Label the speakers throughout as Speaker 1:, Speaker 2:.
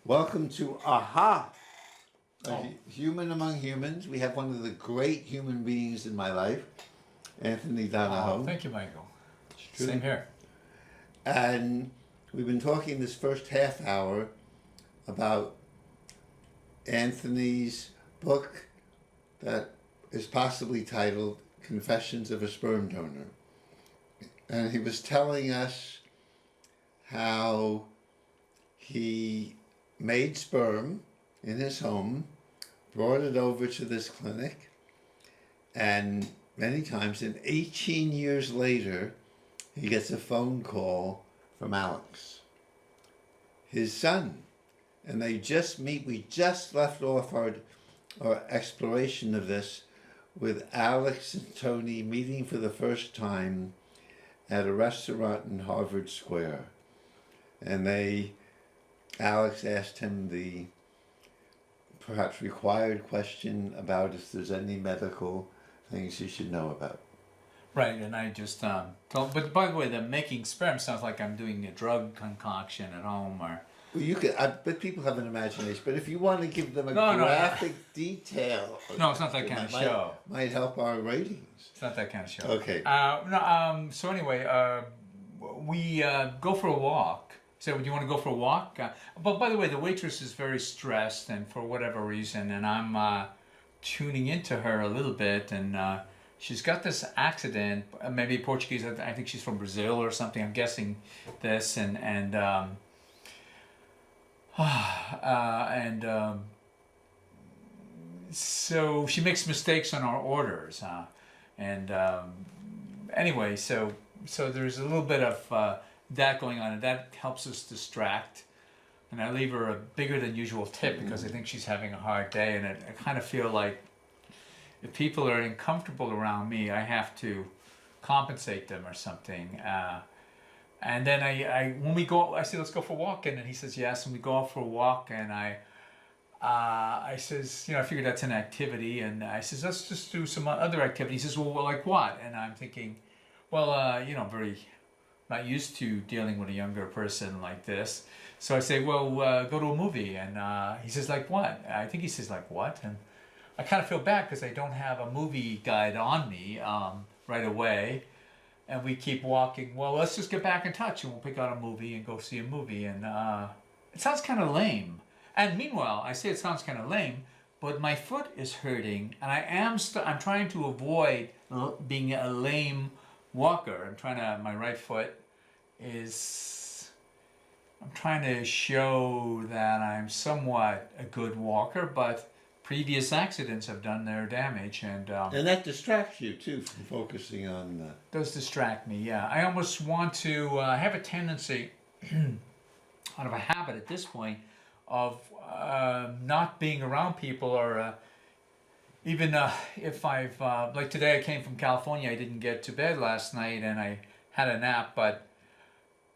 Speaker 1: Welcome to AHA,
Speaker 2: Oh.
Speaker 1: Human Among Humans. We have one of the great human beings in my life, Anthony Donahoe.
Speaker 2: Oh, thank you, Michael.
Speaker 1: true.
Speaker 2: Same here.
Speaker 1: And we've been talking this first half hour about Anthony's book that is possibly titled Confessions of a Sperm Donor. And he was telling us how he made sperm in his home, brought it over to this clinic, and many times, and 18 years later, he gets a phone call from Alex, his son. And they just meet. We just left off our exploration of this with Alex and Tony meeting for the first time at a restaurant in Harvard Square. And Alex asked him the perhaps required question about if there's any medical things he should know about.
Speaker 2: Right, and I just told. But by the way, the making sperm sounds like I'm doing a drug concoction at home, or.
Speaker 1: Well, you could, but people have an imagination. But if you want to give them a
Speaker 2: No,
Speaker 1: graphic detail,
Speaker 2: No, it's not that kind of show.
Speaker 1: Might help our ratings.
Speaker 2: It's not that kind of show.
Speaker 1: Okay.
Speaker 2: So anyway, we go for a walk. So, do you want to go for a walk? But by the way, the waitress is very stressed, and for whatever reason, and I'm tuning into her a little bit, and she's got this accident. Maybe Portuguese. I think she's from Brazil or something. I'm guessing this, and so she makes mistakes on our orders, anyway, so there's a little bit of that going on, and that helps us distract. And I leave her a bigger than usual tip because I think she's having a hard day, and I kind of feel like if people are uncomfortable around me, I have to compensate them or something. And then when we go, I say, let's go for a walk. And then he says, yes. And we go out for a walk. And I says, I figured that's an activity. And I says, let's just do some other activity. He says, well, like what? And I'm thinking, well, very not used to dealing with a younger person like this. So I say, well, go to a movie. And he says, like what? I think he says, like what? And I kind of feel bad because I don't have a movie guide on me right away. And we keep walking. Well, let's just get back in touch and we'll pick out a movie and go see a movie. And it sounds kind of lame. And meanwhile, I say it sounds kind of lame, but my foot is hurting, and I'm trying to avoid being a lame walker. My right foot is. I'm trying to show that I'm somewhat a good walker, but previous accidents have done their damage, and
Speaker 1: that distracts you too from focusing on.
Speaker 2: Does distract me, yeah. I almost want to. I have a tendency, out of a habit at this point, of not being around people, or even if I've like today, I came from California. I didn't get to bed last night, and I had a nap, but.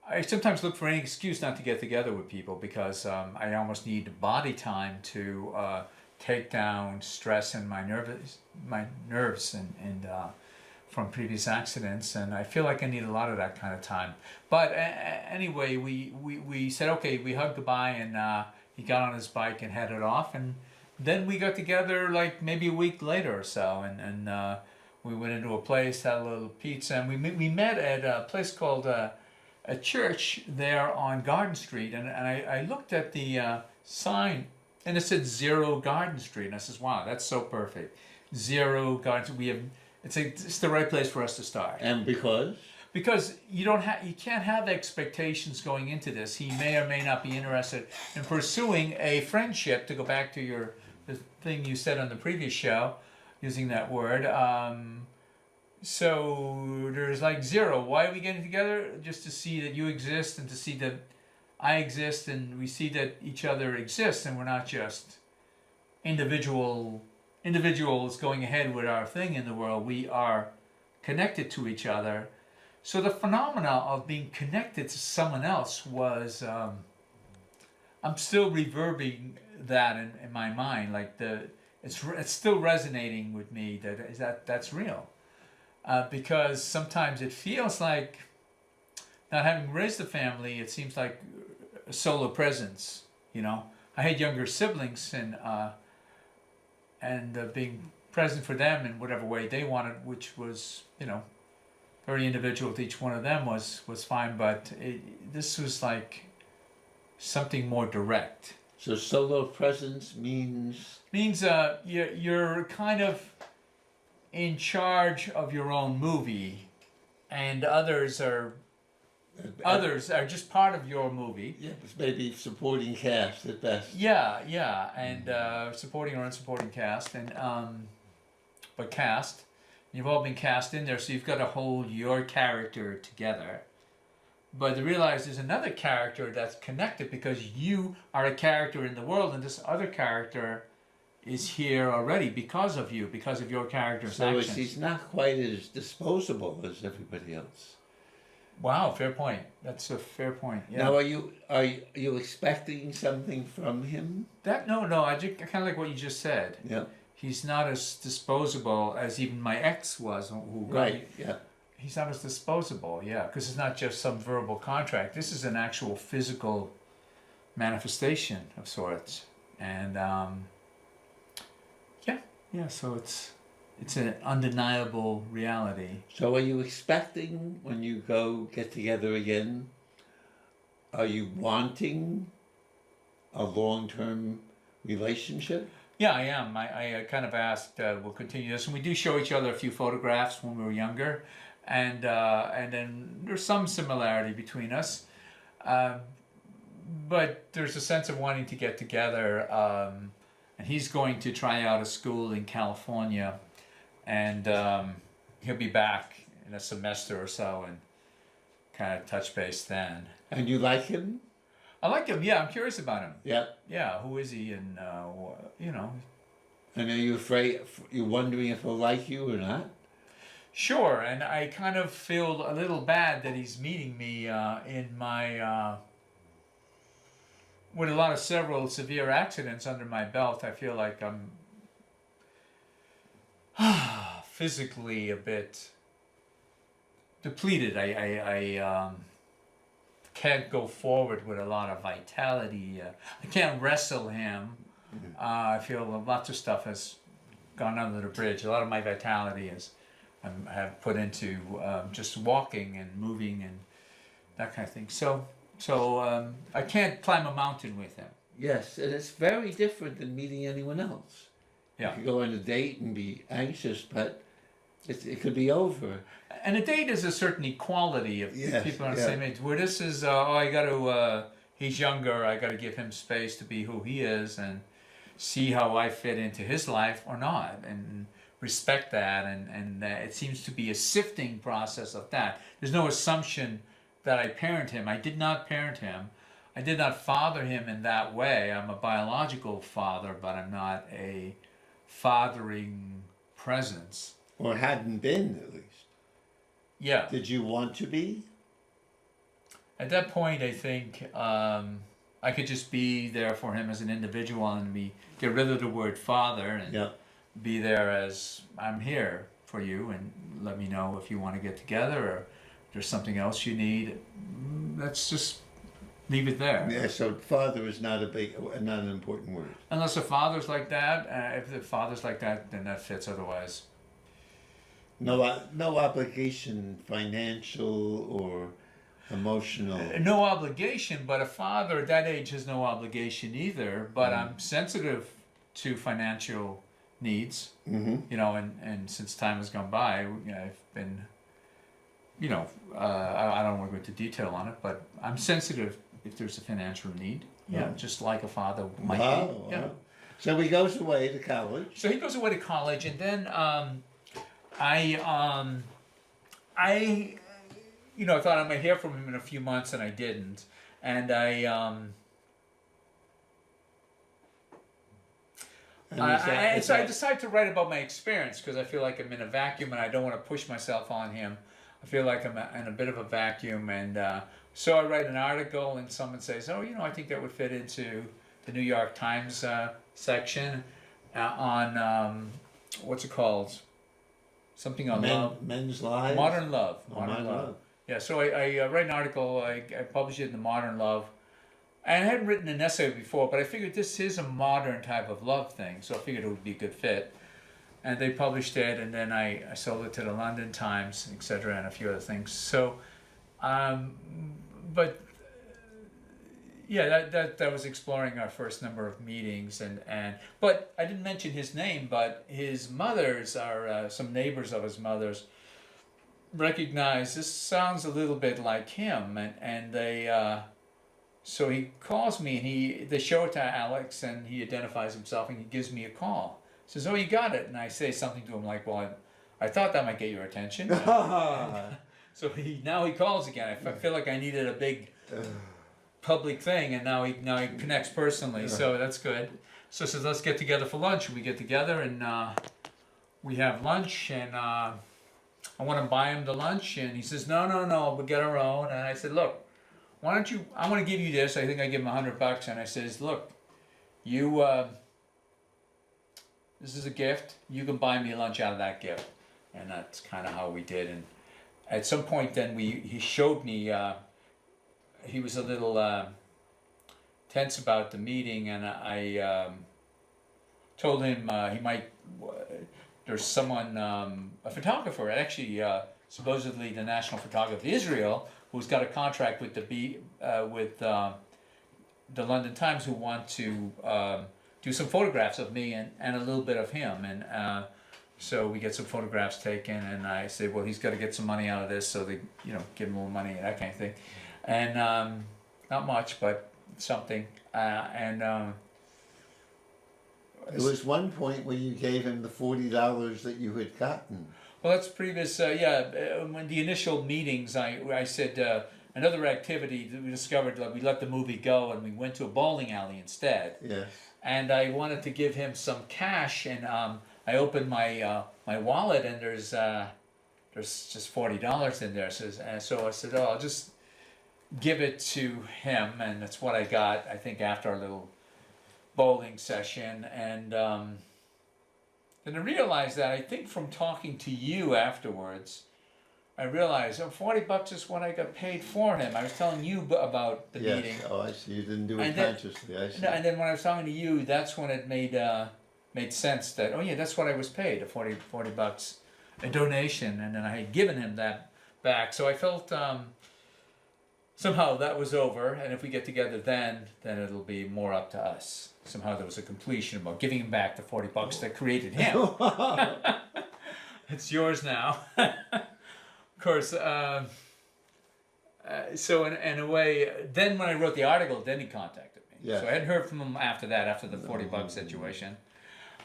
Speaker 2: I sometimes look for any excuse not to get together with people because I almost need body time to take down stress in my nerves and from previous accidents, and I feel like I need a lot of that kind of time. But anyway, we said okay, we hugged goodbye, and he got on his bike and headed off, and then we got together like maybe a week later or so, and we went into a place, had a little pizza, and we met at a place called a church there on Garden Street, and I looked at the sign, and it said 0 Garden Street, and I says, wow, that's so perfect. 0 Garden Street. It's the right place for us to start.
Speaker 1: And because
Speaker 2: you can't have expectations going into this. He may or may not be interested in pursuing a friendship. To go back to the thing you said on the previous show, using that word. So there's like 0. Why are we getting together? Just to see that you exist and to see that I exist, and we see that each other exists, and we're not just individuals going ahead with our thing in the world. We are connected to each other. So the phenomena of being connected to someone else was, I'm still reverbing that in my mind. Like it's still resonating with me that's real. Because sometimes it feels like, not having raised a family, it seems like a solo presence, I had younger siblings, and being present for them in whatever way they wanted, which was, very individual to each one of them, was fine. But this was like something more direct.
Speaker 1: So solo presence means
Speaker 2: You're kind of in charge of your own movie, and others are just part of your movie.
Speaker 1: yeah, it's maybe supporting cast at best.
Speaker 2: Yeah, and supporting or unsupporting cast, and but cast. You've all been cast in there, so you've got to hold your character together. But to realize there's another character that's connected because you are a character in the world, and this other character is here already because of you, because of your character's
Speaker 1: So
Speaker 2: actions.
Speaker 1: he's not quite as disposable as everybody else.
Speaker 2: Wow, fair point. That's a fair point. Yeah.
Speaker 1: Now, are you expecting something from him?
Speaker 2: No. I kind of like what you just said.
Speaker 1: Yeah.
Speaker 2: He's not as disposable as even my ex was, who got
Speaker 1: Right. Yeah.
Speaker 2: He's not as disposable, yeah, because it's not just some verbal contract. This is an actual physical manifestation of sorts, and so it's an undeniable reality.
Speaker 1: So, are you expecting when you go get together again? Are you wanting a long-term relationship?
Speaker 2: Yeah, I am. I kind of asked. We'll continue this, and we do show each other a few photographs when we were younger. And then there's some similarity between us, but there's a sense of wanting to get together. And he's going to try out a school in California, and he'll be back in a semester or so, and kind of touch base then.
Speaker 1: And you like him?
Speaker 2: I like him. Yeah, I'm curious about him.
Speaker 1: Yeah.
Speaker 2: Yeah, who is he? And
Speaker 1: And are you afraid? You're wondering if he'll like you or not?
Speaker 2: Sure, and I kind of feel a little bad that he's meeting me in my with several severe accidents under my belt. I feel like I'm physically a bit depleted. I can't go forward with a lot of vitality. I can't wrestle him. I feel lots of stuff has gone under the bridge. A lot of my vitality is. I have put into just walking and moving and that kind of thing. So I can't climb a mountain with him.
Speaker 1: Yes, and it's very different than meeting anyone else.
Speaker 2: Yeah.
Speaker 1: You could go on a date and be anxious, but it could be over.
Speaker 2: And a date is a certain equality of
Speaker 1: Yes,
Speaker 2: people on the
Speaker 1: yeah.
Speaker 2: same age. Where this is, he's younger, I got to give him space to be who he is and see how I fit into his life or not. And respect that, and it seems to be a sifting process of that. There's no assumption that I parent him. I did not parent him. I did not father him in that way. I'm a biological father, but I'm not a fathering presence.
Speaker 1: Or hadn't been, at least.
Speaker 2: Yeah.
Speaker 1: Did you want to be?
Speaker 2: At that point, I think I could just be there for him as an individual and get rid of the word father and
Speaker 1: Yeah.
Speaker 2: be there as I'm here for you, and let me know if you want to get together or if there's something else you need. Let's just leave it there.
Speaker 1: Yeah, so father is not not an important word.
Speaker 2: Unless the father's like that, if the father's like that, then that fits. Otherwise,
Speaker 1: No obligation, financial or emotional.
Speaker 2: no obligation. But a father at that age has no obligation either. But I'm sensitive to financial needs.
Speaker 1: Mm-hmm.
Speaker 2: And since time has gone by, I've been, I don't want to go into detail on it, but I'm sensitive if there's a financial need. Yeah, just like a father might be. Yeah.
Speaker 1: Wow. So he goes away to college.
Speaker 2: So he goes away to college, and then I thought I might hear from him in a few months, and I didn't. And so I decided to write about my experience because I feel like I'm in a vacuum and I don't want to push myself on him. I feel like I'm in a bit of a vacuum, and so I write an article, and someone says, "Oh, I think that would fit into the New York Times section on what's it called? Something on love,
Speaker 1: Men's lives.
Speaker 2: modern love,
Speaker 1: Modern love.
Speaker 2: Yeah, so I write an article. I publish it in the Modern Love, And I hadn't written an essay before, but I figured this is a modern type of love thing, so I figured it would be a good fit. And they published it, and then I sold it to the London Times, etc., and a few other things. So, but yeah, that was exploring our first number of meetings, and but I didn't mention his name, but his mothers are some neighbors of his mothers recognize this sounds a little bit like him, and they so he calls me and they show it to Alex and he identifies himself and he gives me a call. He says, "Oh, you got it," and I say something to him like, "Well, I thought that might get your attention." So now he calls again. I feel like I needed a big public thing, and now he connects personally, so that's good. So he says, "Let's get together for lunch." We get together and we have lunch, and I want to buy him the lunch, and he says, "No, we'll get our own." And I said, "Look, why don't you? I want to give you this." I think I give him $100, and I says, "Look, you, this is a gift. You can buy me lunch out of that gift," and that's kind of how we did. And at some point, then he showed me. He was a little tense about the meeting, and I told him he might. There's someone, a photographer, actually, supposedly the national photographer of Israel, who's got a contract with the London Times, who want to do some photographs of me and a little bit of him, and so we get some photographs taken, and I say, well, he's got to get some money out of this, so they, give him more money and that kind of thing, and not much, but something, and.
Speaker 1: There was one point where you gave him the $40 that you had gotten.
Speaker 2: Well, that's previous, when the initial meetings, I said another activity that we discovered, we let the movie go and we went to a bowling alley instead.
Speaker 1: Yes.
Speaker 2: And I wanted to give him some cash, and I opened my my wallet, and there's just $40 in there. So I said, oh, I'll just give it to him, and that's what I got, I think, after our little bowling session. And then I realized that, I think from talking to you afterwards, I realized, $40 is what I got paid for him. I was telling you about the meeting.
Speaker 1: Oh, I see. You didn't do it consciously. I see.
Speaker 2: No, and then when I was talking to you, that's when it made sense that, oh yeah, that's what I was paid, $40, a donation, and then I had given him that back. So I felt somehow that was over, and if we get together then it'll be more up to us. Somehow there was a completion about giving him back the $40 that created him. It's yours now. Of course, so in a way, then when I wrote the article, then he contacted me.
Speaker 1: Yeah.
Speaker 2: So I hadn't heard from him after that, after the $40 situation.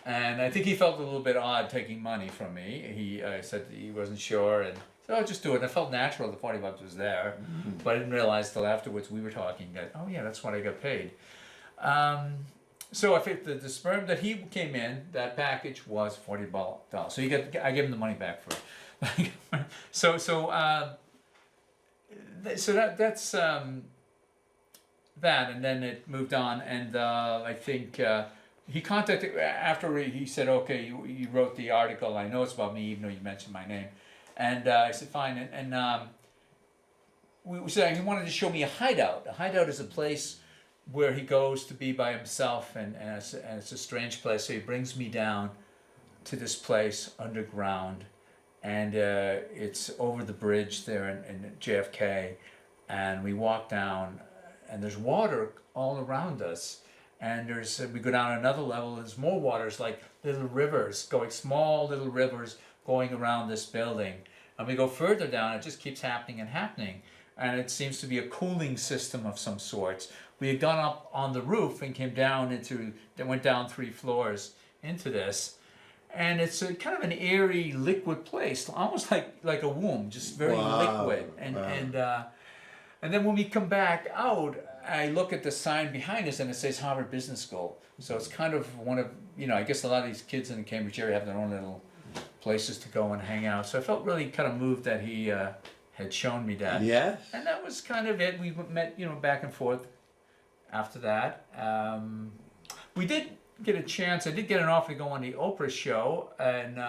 Speaker 2: And I think he felt a little bit odd taking money from me. He said he wasn't sure, and so I'll just do it. And it felt natural, the $40 was there. But I didn't realize till afterwards we were talking that, oh yeah, that's what I got paid. So I think the sperm that he came in, that package was $40. So I gave him the money back for it. so that's that, and then it moved on, and I think he contacted after he said, okay, you wrote the article, I know it's about me even though you mentioned my name, and I said fine, and we said he wanted to show me a hideout. A hideout is a place where he goes to be by himself, and it's a strange place, so he brings me down to this place underground. And it's over the bridge there in JFK, and we walk down, and there's water all around us, and we go down another level, there's more water. It's like little rivers going, small little rivers going around this building, and we go further down, it just keeps happening and happening, and it seems to be a cooling system of some sorts. We had gone up on the roof and came down went down 3 floors into this. And it's a kind of an airy, liquid place, almost like a womb, just very liquid. And then when we come back out, I look at the sign behind us, and it says Harvard Business School. So it's kind of one of, I guess a lot of these kids in the Cambridge area have their own little places to go and hang out. So I felt really kind of moved that he had shown me that.
Speaker 1: Yes.
Speaker 2: And that was kind of it. We met, back and forth after that. We did get a chance. I did get an offer to go on the Oprah show, and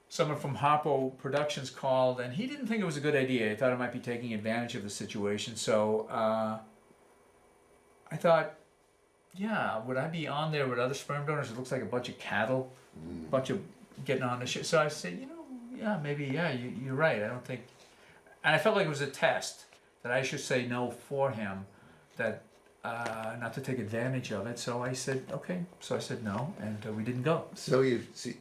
Speaker 2: someone from Harpo Productions called, and he didn't think it was a good idea. He thought I might be taking advantage of the situation. So I thought, yeah, would I be on there with other sperm donors? It looks like a bunch of cattle, a bunch of getting on the ship. So I said, yeah, maybe, yeah, you're right. I don't think, and I felt like it was a test that I should say no for him, that not to take advantage of it. So I said, okay. So I said no, and we didn't go.
Speaker 1: So you see,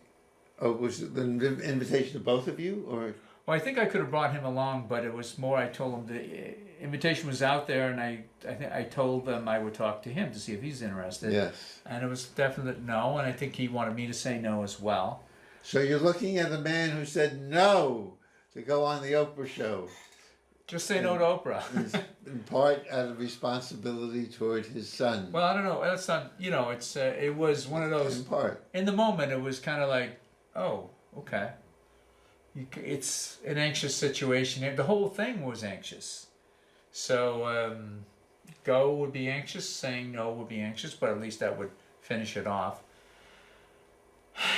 Speaker 1: was it an invitation to both of you, or?
Speaker 2: Well, I think I could have brought him along, but it was more, I told him the invitation was out there, and I think I told them I would talk to him to see if he's interested.
Speaker 1: Yes.
Speaker 2: And it was definite no, and I think he wanted me to say no as well.
Speaker 1: So you're looking at a man who said no to go on the Oprah show.
Speaker 2: Just say no to Oprah.
Speaker 1: In part out of responsibility toward his son.
Speaker 2: Well, I don't know. That's not, it was one of those.
Speaker 1: In part.
Speaker 2: In the moment, it was kind of like, oh, okay. It's an anxious situation. The whole thing was anxious. So go would be anxious, saying no would be anxious, but at least that would finish it off.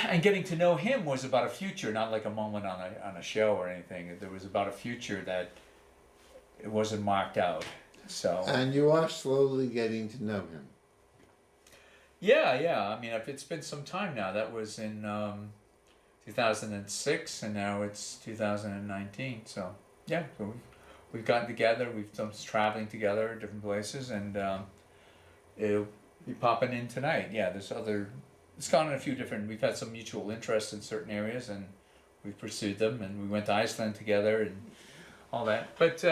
Speaker 2: And getting to know him was about a future, not like a moment on a show or anything. There was about a future that it wasn't marked out. So.
Speaker 1: And you are slowly getting to know him.
Speaker 2: Yeah. I mean, it's been some time now. That was in 2006, and now it's 2019. So yeah, so we've gotten together. We've done some traveling together at different places, and it'll be popping in tonight. Yeah, it's gone in a few different. We've had some mutual interest in certain areas, and we've pursued them. And we went to Iceland together and all that. But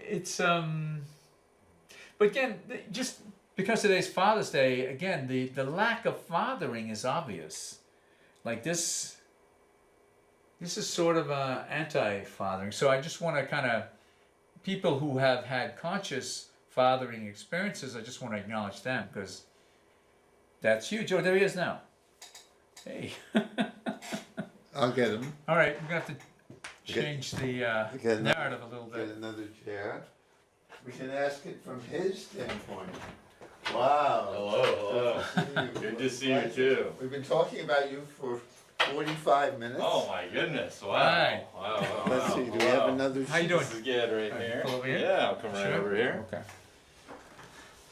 Speaker 2: it's but again, just because today's Father's Day, again, the lack of fathering is obvious. Like this is sort of anti-fathering. So I just want to kind of, people who have had conscious fathering experiences, I just want to acknowledge them, because that's huge. Oh, there he is now. Hey.
Speaker 1: I'll get him.
Speaker 2: All right, we're going to have to change the narrative a little bit.
Speaker 1: Get another chair. We can ask it from his standpoint. Wow.
Speaker 3: Hello. Good to see you too.
Speaker 1: We've been talking about you for 45 minutes.
Speaker 3: Oh my goodness! Wow.
Speaker 2: Hi.
Speaker 3: Wow.
Speaker 1: Let's see. Do we have another?
Speaker 2: How you doing?
Speaker 3: This is good right here.
Speaker 2: Pull over here?
Speaker 3: Yeah, I'll come right
Speaker 2: Sure.
Speaker 3: over here.
Speaker 2: Okay.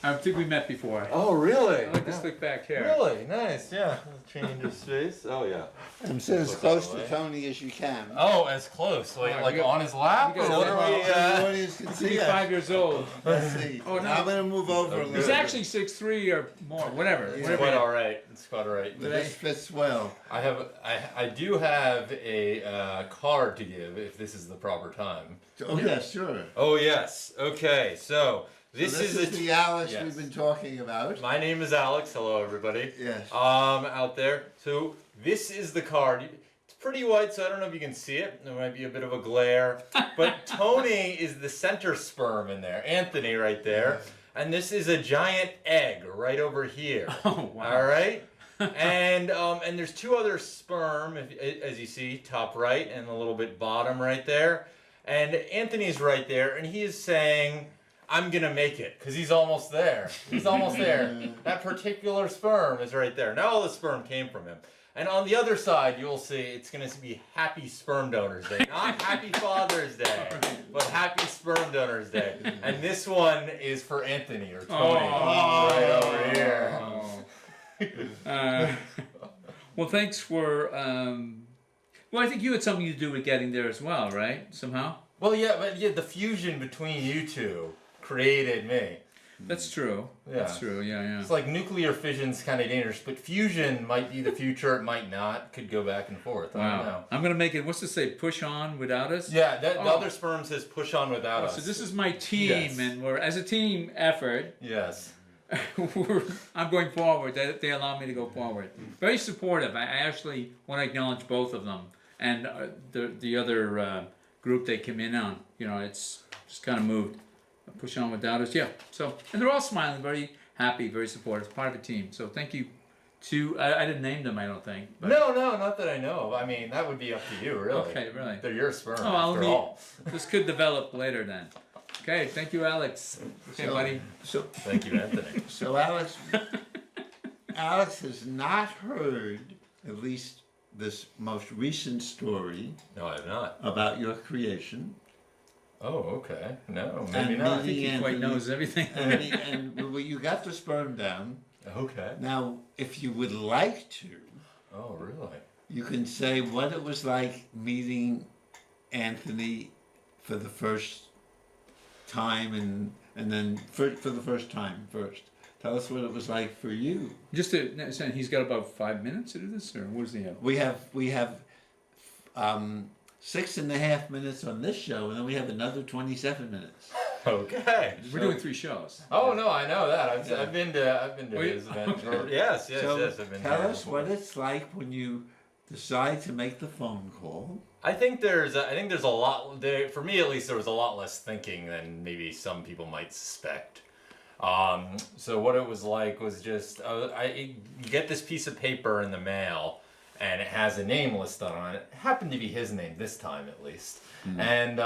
Speaker 2: I think we met before.
Speaker 3: Oh really?
Speaker 2: I like this slick back hair.
Speaker 3: Really nice. Yeah. Change of space. Oh yeah.
Speaker 1: And sit as close to
Speaker 3: Away.
Speaker 1: Tony as you can.
Speaker 3: Oh, as close, like
Speaker 2: you got-
Speaker 3: on his lap.
Speaker 2: you got-
Speaker 3: Or what are we?
Speaker 1: The audience can see
Speaker 2: He's
Speaker 1: us.
Speaker 2: 5 years old.
Speaker 1: Let's see.
Speaker 2: Oh, no.
Speaker 1: I'm going to move over a little
Speaker 2: He's
Speaker 1: bit.
Speaker 2: actually 6'3" or more, whatever.
Speaker 1: Yeah.
Speaker 3: It's
Speaker 2: whatever.
Speaker 3: quite all right. It's quite all right.
Speaker 1: But this fits well.
Speaker 3: I do have a card to give if this is the proper time.
Speaker 1: Oh, yeah, sure.
Speaker 3: Oh yes. Okay. So
Speaker 1: So
Speaker 3: this
Speaker 1: is
Speaker 3: is
Speaker 1: the Alice
Speaker 3: yes.
Speaker 1: we've been talking about.
Speaker 3: My name is Alex. Hello, everybody.
Speaker 1: Yes.
Speaker 3: Out there. So this is the card. It's pretty white, so I don't know if you can see it. There might be a bit of a glare. But Tony is the center sperm in there. Anthony right there. And this is a giant egg right over here.
Speaker 2: Oh, wow.
Speaker 3: All right. And there's two other sperm, as you see, top right and a little bit bottom right there. And Anthony's right there, and he is saying, I'm gonna make it, because he's almost there. He's almost there. That particular sperm is right there. Now all the sperm came from him. And on the other side, you'll see it's gonna be Happy Sperm Donors Day. Not Happy Father's Day, but Happy Sperm Donors Day. And this one is for Anthony or Tony. Right over here.
Speaker 2: Well, thanks for. Well, I think you had something to do with getting there as well, right? Somehow.
Speaker 3: Well, yeah, the fusion between you two created me.
Speaker 2: That's true.
Speaker 3: Yeah.
Speaker 2: That's true. Yeah.
Speaker 3: It's like nuclear fission's kind of dangerous, but fusion might be the future. It might not. Could go back and forth. I don't know.
Speaker 2: Wow. I'm gonna make it. What's to say? Push on without us.
Speaker 3: Yeah, the
Speaker 2: Oh.
Speaker 3: other sperm says push on without us.
Speaker 2: So this is my team,
Speaker 3: Yes.
Speaker 2: and we're as a team effort.
Speaker 3: Yes.
Speaker 2: I'm going forward. They allow me to go forward. Very supportive. I actually want to acknowledge both of them and the other group they came in on. It's just kind of moved. Push on without us. Yeah. So and they're all smiling, very happy, very supportive. Part of a team. So thank you to I didn't name them. I don't think. But,
Speaker 3: No, not that I know of. I mean, that would be up to you, really.
Speaker 2: Okay. Really.
Speaker 3: They're your sperm
Speaker 2: Oh, I'll
Speaker 3: after
Speaker 2: meet-
Speaker 3: all.
Speaker 2: This could develop later then. Okay. Thank you, Alex. Okay,
Speaker 1: So-
Speaker 2: buddy.
Speaker 1: So,
Speaker 3: Thank you, Anthony.
Speaker 1: so Alex has not heard, at least this most recent story
Speaker 3: No, I have not.
Speaker 1: about your creation.
Speaker 3: Oh, okay. No,
Speaker 1: And
Speaker 3: maybe not.
Speaker 2: I think he quite knows everything.
Speaker 1: and well, you got the sperm down.
Speaker 3: Okay.
Speaker 1: Now, if you would like to,
Speaker 3: Oh, really?
Speaker 1: you can say what it was like meeting Anthony for the first time, and then for the first time first. Tell us what it was like for you.
Speaker 2: Just to say, he's got about 5 minutes to do this, or what does he have?
Speaker 1: We have 6.5 minutes on this show, and then we have another 27 minutes.
Speaker 3: Okay.
Speaker 2: We're doing 3 shows.
Speaker 3: Oh no, I know that.
Speaker 1: Yeah.
Speaker 3: I've been to
Speaker 2: Oh, yeah.
Speaker 3: his event.
Speaker 2: Okay.
Speaker 3: Yes.
Speaker 1: So
Speaker 3: I've been
Speaker 1: tell
Speaker 3: here
Speaker 1: us
Speaker 3: before.
Speaker 1: what it's like when you decide to make the phone call.
Speaker 3: I think there's a lot there, for me at least. There was a lot less thinking than maybe some people might suspect. So what it was like was just you get this piece of paper in the mail, and it has a name listed on it. It happened to be his name this time at least, and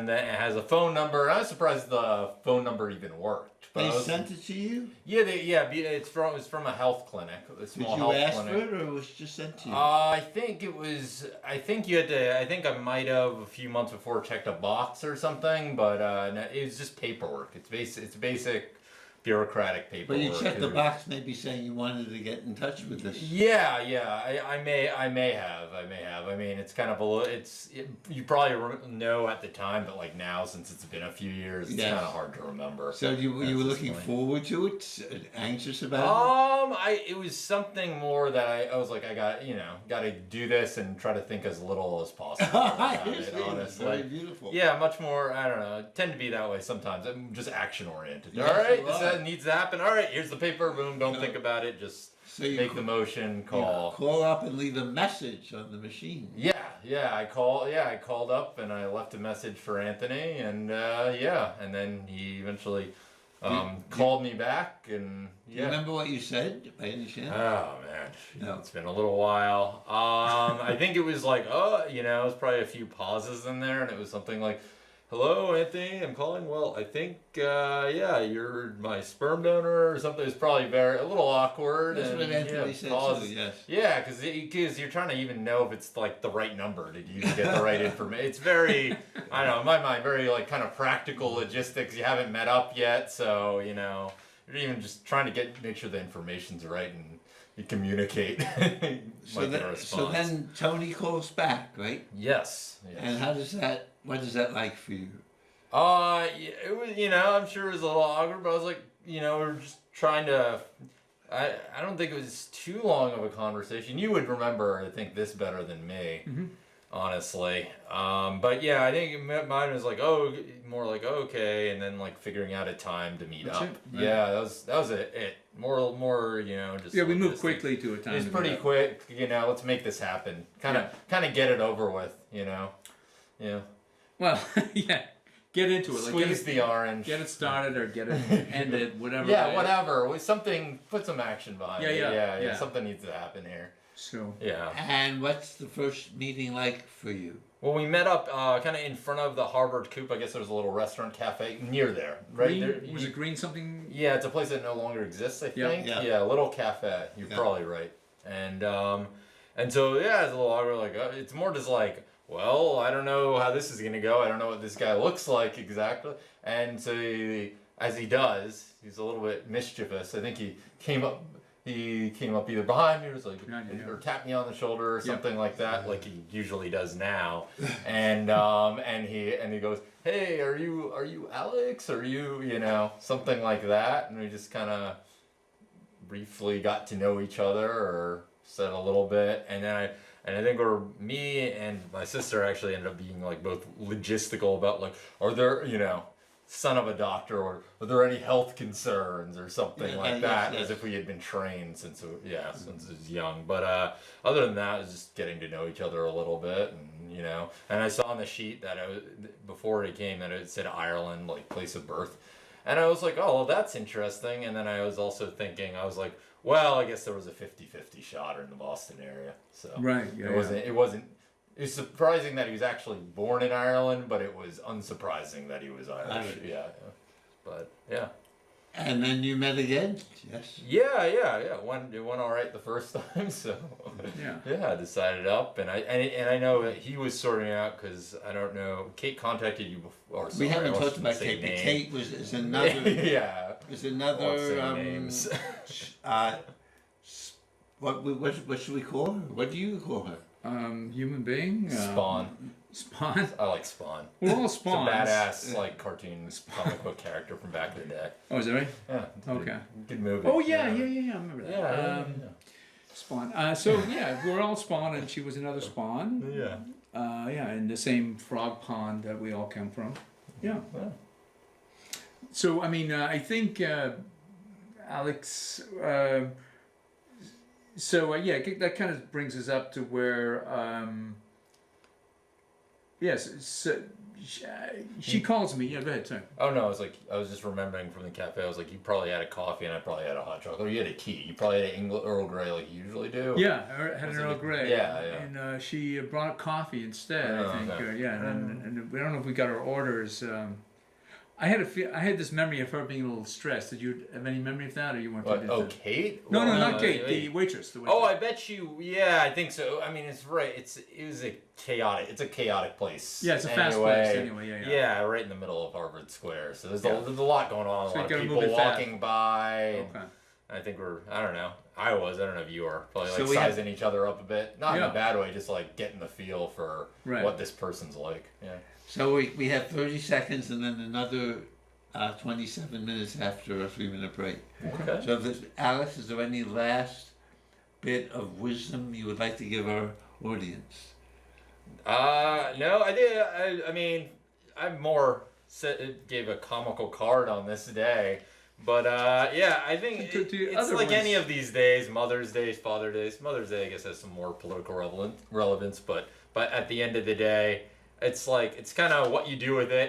Speaker 3: it has a phone number. I was surprised the phone number even worked. But
Speaker 1: They sent it to you?
Speaker 3: yeah, it's from a health clinic, a
Speaker 1: Did
Speaker 3: small
Speaker 1: you
Speaker 3: health
Speaker 1: ask
Speaker 3: clinic.
Speaker 1: for it, or it was just sent to you?
Speaker 3: I think it was. I think you had to. I think I might have a few months before checked a box or something, but no, it was just paperwork. It's basic bureaucratic
Speaker 1: But
Speaker 3: paperwork.
Speaker 1: you checked the box, maybe saying you wanted to get in touch with this.
Speaker 3: Yeah. I may have. I mean, it's kind of a little. You probably know at the time, but like now, since it's been a few years, it's
Speaker 1: Yes.
Speaker 3: kind of hard to remember.
Speaker 1: So you
Speaker 3: That's
Speaker 1: were
Speaker 3: the
Speaker 1: looking
Speaker 3: point.
Speaker 1: forward to it, anxious about
Speaker 3: It was something more that I was like, I got to do this and try to think as little as possible about
Speaker 1: it?
Speaker 3: it,
Speaker 1: Very
Speaker 3: honestly.
Speaker 1: beautiful.
Speaker 3: Yeah, much more. I don't know. I tend to be that way sometimes. I'm just action oriented.
Speaker 1: Yes,
Speaker 3: All right,
Speaker 1: you
Speaker 3: this
Speaker 1: are.
Speaker 3: Needs to happen. All right, here's the paper. Boom. Don't
Speaker 1: No.
Speaker 3: think about it. Just
Speaker 1: So you
Speaker 3: make the motion.
Speaker 1: you
Speaker 3: Call.
Speaker 1: call up and leave a message on the machine.
Speaker 3: I called up and I left a message for Anthony, and and then he eventually called me back, and
Speaker 1: Do you remember what you said, by any chance?
Speaker 3: Oh man,
Speaker 1: No.
Speaker 3: it's been a little while. I think it was like, it was probably a few pauses in there, and it was something like, "Hello, Anthony, I'm calling. Well, I think, you're my sperm donor or something." It's probably a little awkward.
Speaker 1: That's
Speaker 3: and,
Speaker 1: what Anthony said
Speaker 3: pause.
Speaker 1: too, yes.
Speaker 3: Yeah, because you're trying to even know if it's like the right number. Did you get the right information? It's very, I don't know, in my mind, very like kind of practical logistics. You haven't met up yet, so you're even just trying to make sure the information's right and you communicate.
Speaker 1: So,
Speaker 3: Might get a
Speaker 1: so
Speaker 3: response.
Speaker 1: then Tony calls back, right?
Speaker 3: Yes.
Speaker 1: And what is that like for you?
Speaker 3: It was, I'm sure it was a little awkward, but I was like, we're just trying to. I don't think it was too long of a conversation. You would remember, I think, this better than me, honestly. But yeah, I think mine was like, more like okay, and then like figuring out a time to meet
Speaker 2: That's
Speaker 3: up.
Speaker 2: it, right.
Speaker 3: Yeah, that was it. More, just.
Speaker 2: Yeah, we moved
Speaker 3: logistics.
Speaker 2: quickly to a time.
Speaker 3: It's
Speaker 2: to
Speaker 3: pretty
Speaker 2: meet up.
Speaker 3: quick, let's make this happen. Kind of get it over with, Yeah.
Speaker 2: Well, yeah. Get into it.
Speaker 3: Squeeze the orange.
Speaker 2: Get it started or get it ended, whatever.
Speaker 3: Yeah, whatever. With something, put some action behind it.
Speaker 2: Yeah.
Speaker 3: Something needs to happen here.
Speaker 2: So.
Speaker 3: Yeah.
Speaker 1: And what's the first meeting like for you?
Speaker 3: Well, we met up kind of in front of the Harvard Coop. I guess there's a little restaurant cafe near there, right?
Speaker 2: Green,
Speaker 3: There,
Speaker 2: was it green something?
Speaker 3: Yeah, it's a place that no longer exists. I
Speaker 2: Yeah.
Speaker 3: think.
Speaker 1: Yeah.
Speaker 3: Yeah, a little cafe. You're
Speaker 1: Yeah.
Speaker 3: probably right. And so yeah, it's a little awkward. Like it's more just like, well, I don't know how this is gonna go. I don't know what this guy looks like exactly. And so as he does, he's a little bit mischievous. I think he came up either behind me or was like, or tapped me on the shoulder or something like that, like he usually does now. And he goes, "Hey, are you Alex? Are you something like that?" And we just kind of briefly got to know each other or said a little bit, and then I think me and my sister actually ended up being like both logistical about like, are there son of a doctor, or are there any health concerns or something like that,
Speaker 1: yes.
Speaker 3: as if we had been trained since it was young. But other than that, it was just getting to know each other a little bit, and and I saw on the sheet that before he came that it said Ireland, like place of birth, and I was like, oh, well, that's interesting. And then I was also thinking, I was like, well, I guess there was a 50-50 shot in the Boston area, so
Speaker 2: Right. Yeah.
Speaker 3: it wasn't. It's surprising that he was actually born in Ireland, but it was unsurprising that he was Irish.
Speaker 1: Irish.
Speaker 3: Yeah. But yeah.
Speaker 1: And then you met again? Yes.
Speaker 3: Yeah. It went all right the first time, so
Speaker 2: Yeah.
Speaker 3: I decided up, and I know that he was sorting out because I don't know. Kate contacted you before.
Speaker 1: We
Speaker 3: sorry,
Speaker 1: haven't
Speaker 3: I
Speaker 1: talked
Speaker 3: shouldn't
Speaker 1: about
Speaker 3: say
Speaker 1: Kate, but
Speaker 3: name.
Speaker 1: Kate is another.
Speaker 3: Yeah.
Speaker 1: Is
Speaker 3: Won't
Speaker 1: another.
Speaker 3: say names.
Speaker 1: What should we call her? What do you call her?
Speaker 2: Human being.
Speaker 3: Spawn.
Speaker 2: Spawn.
Speaker 3: I like Spawn.
Speaker 2: We're all
Speaker 3: It's a
Speaker 2: spawns.
Speaker 3: badass like cartoon comic book character from back in the day.
Speaker 2: Oh, is that right?
Speaker 3: Yeah. It's a
Speaker 2: Okay.
Speaker 3: Good movie.
Speaker 2: Oh yeah. I remember that.
Speaker 3: Yeah.
Speaker 2: Spawn. So yeah, we're all Spawn, and she was another Spawn.
Speaker 3: Yeah.
Speaker 2: Yeah, in the same frog pond that we all come from. Yeah.
Speaker 3: Yeah.
Speaker 2: So I mean, I think Alex. Yeah, that kind of brings us up to where. Yes. So she calls me. Yeah, go ahead, sorry.
Speaker 3: Oh no, I was just remembering from the cafe. I was like, you probably had a coffee and I probably had a hot chocolate. Or you had a tea. You probably had an Earl Grey like you usually do.
Speaker 2: Yeah, I had
Speaker 3: Was
Speaker 2: an
Speaker 3: it
Speaker 2: Earl
Speaker 3: a-
Speaker 2: Grey.
Speaker 3: yeah.
Speaker 2: And she brought up coffee instead.
Speaker 3: Oh,
Speaker 2: I think.
Speaker 3: okay.
Speaker 2: Yeah, and we don't know if we got our orders. I had this memory of her being a little stressed. Did you have any memory of that, or you weren't?
Speaker 3: What?
Speaker 2: privy
Speaker 3: Oh,
Speaker 2: to that?
Speaker 3: Kate?
Speaker 2: No,
Speaker 3: Well,
Speaker 2: not Kate.
Speaker 3: wait.
Speaker 2: The waitress.
Speaker 3: Oh, I bet you. Yeah, I think so. I mean, it's right. It was a chaotic. It's a chaotic place.
Speaker 2: Yeah, it's a fast place anyway. Yeah.
Speaker 3: Yeah, right in the middle of Harvard Square. So there's,
Speaker 2: Yeah.
Speaker 3: there's a lot going on.
Speaker 2: So
Speaker 3: A
Speaker 2: you
Speaker 3: lot
Speaker 2: gotta
Speaker 3: of
Speaker 2: move
Speaker 3: people
Speaker 2: it fast.
Speaker 3: walking by.
Speaker 2: Okay.
Speaker 3: I think I don't know. I don't know if you were. Probably
Speaker 1: So
Speaker 3: like
Speaker 1: we have-
Speaker 3: sizing each other up a bit. Not in
Speaker 2: Yeah.
Speaker 3: a bad way, just like getting the feel for
Speaker 2: Right.
Speaker 3: what this person's like. Yeah.
Speaker 1: So we have 30 seconds and then another 27 minutes after a 3-minute break.
Speaker 3: Okay.
Speaker 1: So, Alice, is there any last bit of wisdom you would like to give our audience?
Speaker 3: No, I did. I mean, I gave a comical card on this day. But yeah, I think
Speaker 2: To
Speaker 3: it's
Speaker 2: other
Speaker 3: like
Speaker 2: ones.
Speaker 3: any of these days, Mother's Day, Father's Day. Mother's Day, I guess, has some more political relevance. But at the end of the day, it's like it's kind of what you do with it.